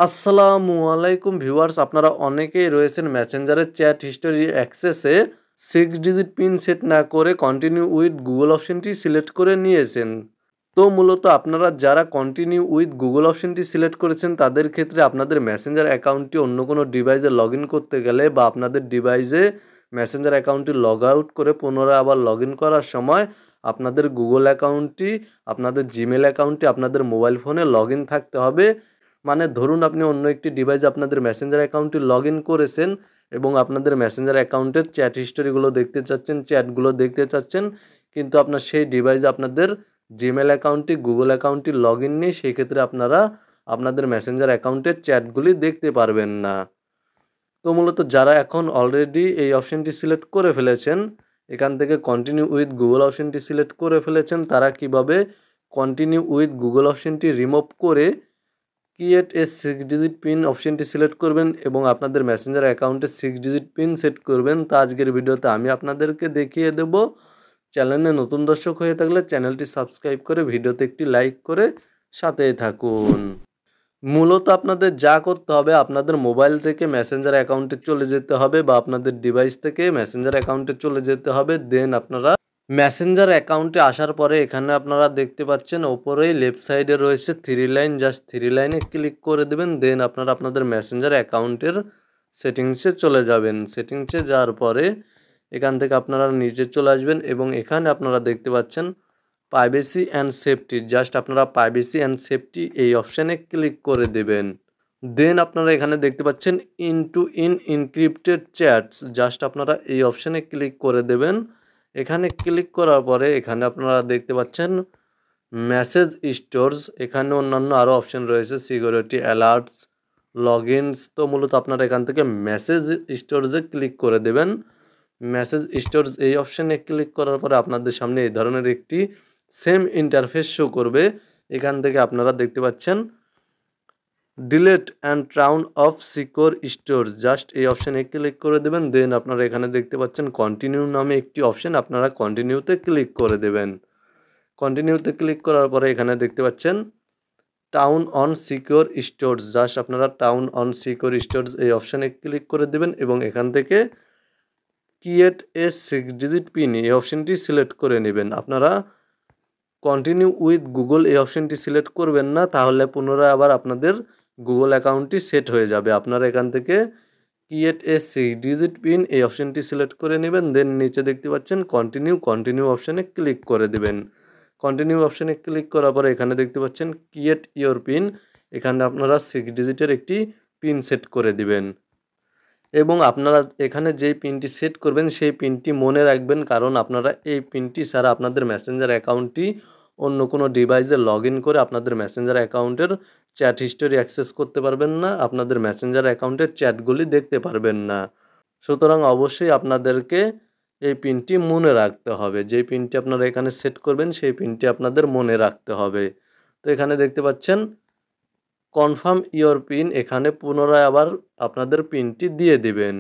আসসালামু আলাইকুম ভিউয়ার্স, আপনারা অনেকেই রয়েছেন মেসেঞ্জারের চ্যাট হিস্টোরি অ্যাক্সেসে 6 ডিজিট পিন সেট না করে কন্টিনিউ উইথ গুগল অপশনটি সিলেক্ট করে নিয়েছেন। তো মূলত আপনারা যারা কন্টিনিউ উইথ গুগল অপশনটি সিলেক্ট করেছেন তাদের ক্ষেত্রে আপনাদের মেসেঞ্জার অ্যাকাউন্টটি অন্য কোনো ডিভাইসে লগইন করতে গেলে বা আপনাদের ডিভাইসে মেসেঞ্জার অ্যাকাউন্টটি লগ আউট করে পুনরায় আবার লগইন করার সময় আপনাদের গুগল অ্যাকাউন্টটি, আপনাদের জিমেল অ্যাকাউন্টটি আপনাদের মোবাইল ফোনে লগইন থাকতে হবে। মানে ধরুন আপনি অন্য একটি ডিভাইসে আপনাদের মেসেঞ্জার অ্যাকাউন্টটি লগইন করেছেন এবং আপনাদের মেসেঞ্জার অ্যাকাউন্টের চ্যাট হিস্টোরিগুলো দেখতে চাচ্ছেন, চ্যাটগুলো দেখতে চাচ্ছেন, কিন্তু আপনার সেই ডিভাইসে আপনাদের জিমেল অ্যাকাউন্টটি, গুগল অ্যাকাউন্টটি লগইন নেই। সেক্ষেত্রে আপনারা আপনাদের মেসেঞ্জার অ্যাকাউন্টের চ্যাটগুলি দেখতে পারবেন না। তো মূলত যারা এখন অলরেডি এই অপশনটি সিলেক্ট করে ফেলেছেন, এখান থেকে কন্টিনিউ উইথ গুগল অপশনটি সিলেক্ট করে ফেলেছেন, তারা কিভাবে কন্টিনিউ উইথ গুগল অপশনটি রিমুভ করে ক্রিয়েট এ 6 ডিজিট পিন অপশনটি সিলেক্ট করবেন এবং আপনাদের মেসেঞ্জার অ্যাকাউন্টে 6 ডিজিট পিন সেট করবেন, তা আজকের ভিডিওতে আমি আপনাদেরকে দেখিয়ে দেব। চ্যানেলে নতুন দর্শক হয়ে থাকলে চ্যানেলটি সাবস্ক্রাইব করে ভিডিওতে একটি লাইক করে সাথেই থাকুন। মূলত আপনাদের যা করতে হবে, আপনাদের মোবাইল থেকে মেসেঞ্জার অ্যাকাউন্টে চলে যেতে হবে বা আপনাদের ডিভাইস থেকে মেসেঞ্জার অ্যাকাউন্টে চলে যেতে হবে। দেন আপনারা মেসেঞ্জার অ্যাকাউন্টে আসার পরে এখানে আপনারা দেখতে পাচ্ছেন ওপরেই লেফট সাইডে রয়েছে 3 লাইন, জাস্ট 3 লাইনে ক্লিক করে দেবেন। দেন আপনারা আপনাদের মেসেঞ্জার অ্যাকাউন্টের সেটিংসে চলে যাবেন। সেটিংসে যাওয়ার পরে এখান থেকে আপনারা নিচে চলে আসবেন এবং এখানে আপনারা দেখতে পাচ্ছেন প্রাইভেসি অ্যান্ড সেফটি, জাস্ট আপনারা প্রাইভেসি অ্যান্ড সেফটি এই অপশানে ক্লিক করে দেবেন। দেন আপনারা এখানে দেখতে পাচ্ছেন ইনক্রিপ্টেড চ্যাটস, জাস্ট আপনারা এই অপশানে ক্লিক করে দেবেন। এখানে ক্লিক করার পরে এখানে আপনারা দেখতে পাচ্ছেন মেসেজ স্টোরস, এখানে অন্যান্য আরও অপশান রয়েছে, সিকিউরিটি অ্যালার্টস, লগইনস। তো মূলত আপনারা এখান থেকে মেসেজ স্টোরসে ক্লিক করে দেবেন। মেসেজ স্টোরস এই অপশানে ক্লিক করার পরে আপনাদের সামনে এই ধরনের একটি সেম ইন্টারফেস শো করবে। এখান থেকে আপনারা দেখতে পাচ্ছেন delete and turn off secure stores, just এই অপশানে ক্লিক করে দেবেন। দেন আপনারা এখানে দেখতে পাচ্ছেন কন্টিনিউ নামে একটি অপশান, আপনারা কন্টিনিউতে ক্লিক করে দেবেন। কন্টিনিউতে ক্লিক করার পরে এখানে দেখতে পাচ্ছেন town on secure stores, just আপনারা টাউন অন সিকিউর স্টোরস এই অপশানে ক্লিক করে দেবেন এবং এখান থেকে ক্রিয়েট এ 6 ডিজিট পিন এই অপশানটি সিলেক্ট করে নেবেন। আপনারা কন্টিনিউ উইথ গুগল এই অপশানটি সিলেক্ট করবেন না, তাহলে পুনরায় আবার আপনাদের গুগল অ্যাকাউন্টটি সেট হয়ে যাবে। আপনারা এখান থেকে ক্রিয়েট এ 6 ডিজিট পিন এই অপশানটি সিলেক্ট করে নেবেন। দেন নিচে দেখতে পাচ্ছেন কন্টিনিউ অপশানে ক্লিক করে দেবেন। কন্টিনিউ অপশানে ক্লিক করার পরে এখানে দেখতে পাচ্ছেন ক্রিয়েট ইওর পিন, এখানে আপনারা 6 ডিজিটের একটি পিন সেট করে দিবেন এবং আপনারা এখানে যেই পিনটি সেট করবেন সেই পিনটি মনে রাখবেন, কারণ আপনারা এই পিনটি ছাড়া আপনাদের মেসেঞ্জার অ্যাকাউন্টটি অন্য কোনো ডিভাইসে লগইন করে আপনাদের মেসেঞ্জার অ্যাকাউন্টের চ্যাট হিস্টোরি অ্যাক্সেস করতে পারবেন না, আপনাদের মেসেঞ্জার অ্যাকাউন্টের চ্যাটগুলি দেখতে পারবেন না। সুতরাং অবশ্যই আপনাদেরকে এই পিনটি মনে রাখতে হবে। যেই পিনটি আপনারা এখানে সেট করবেন সেই পিনটি আপনাদের মনে রাখতে হবে। তো এখানে দেখতে পাচ্ছেন কনফার্ম ইওর পিন, এখানে পুনরায় আবার আপনাদের পিনটি দিয়ে দিবেন।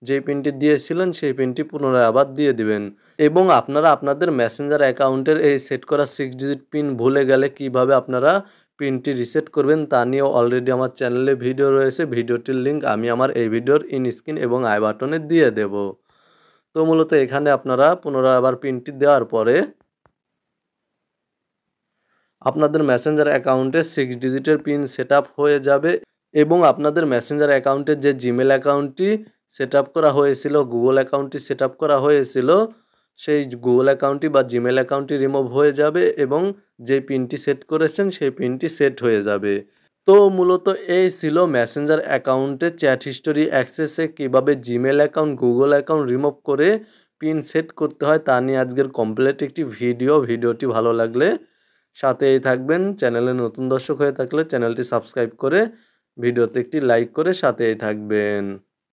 যেই পিনটি দিয়েছিলেন সেই পিনটি পুনরায় আবার দিয়ে দিবেন এবং আপনারা আপনাদের মেসেঞ্জার অ্যাকাউন্টের এই সেট করা 6 ডিজিট পিন ভুলে গেলে কিভাবে আপনারা পিনটি রিসেট করবেন তা নিয়েও অলরেডি আমার চ্যানেলে ভিডিও রয়েছে। ভিডিওটির লিঙ্ক আমি আমার এই ভিডিওর স্ক্রিন এবং আই বাটনে দিয়ে দেব। তো মূলত এখানে আপনারা পুনরায় আবার পিনটি দেওয়ার পরে আপনাদের মেসেঞ্জার অ্যাকাউন্টে 6 ডিজিটের পিন সেটআপ হয়ে যাবে এবং আপনাদের মেসেঞ্জার অ্যাকাউন্টের যে জিমেল অ্যাকাউন্টটি সেটআপ করা হয়েছিল, গুগল অ্যাকাউন্টটি সেটআপ করা হয়েছিল, সেই গুগল অ্যাকাউন্টটি বা জিমেল অ্যাকাউন্টটি রিমুভ হয়ে যাবে এবং যে পিনটি সেট করেছেন সেই পিনটি সেট হয়ে যাবে। তো মূলত এই ছিল মেসেঞ্জার অ্যাকাউন্টে চ্যাট হিস্টোরি অ্যাক্সেসে কীভাবে Gmail account, Google account remove করে পিন সেট করতে হয় তা নিয়ে আজকের কমপ্লিট একটি ভিডিওটি ভালো লাগলে সাথেই থাকবেন। চ্যানেলে নতুন দর্শক হয়ে থাকলে চ্যানেলটি সাবস্ক্রাইব করে ভিডিওতে একটি লাইক করে সাথেই থাকবেন।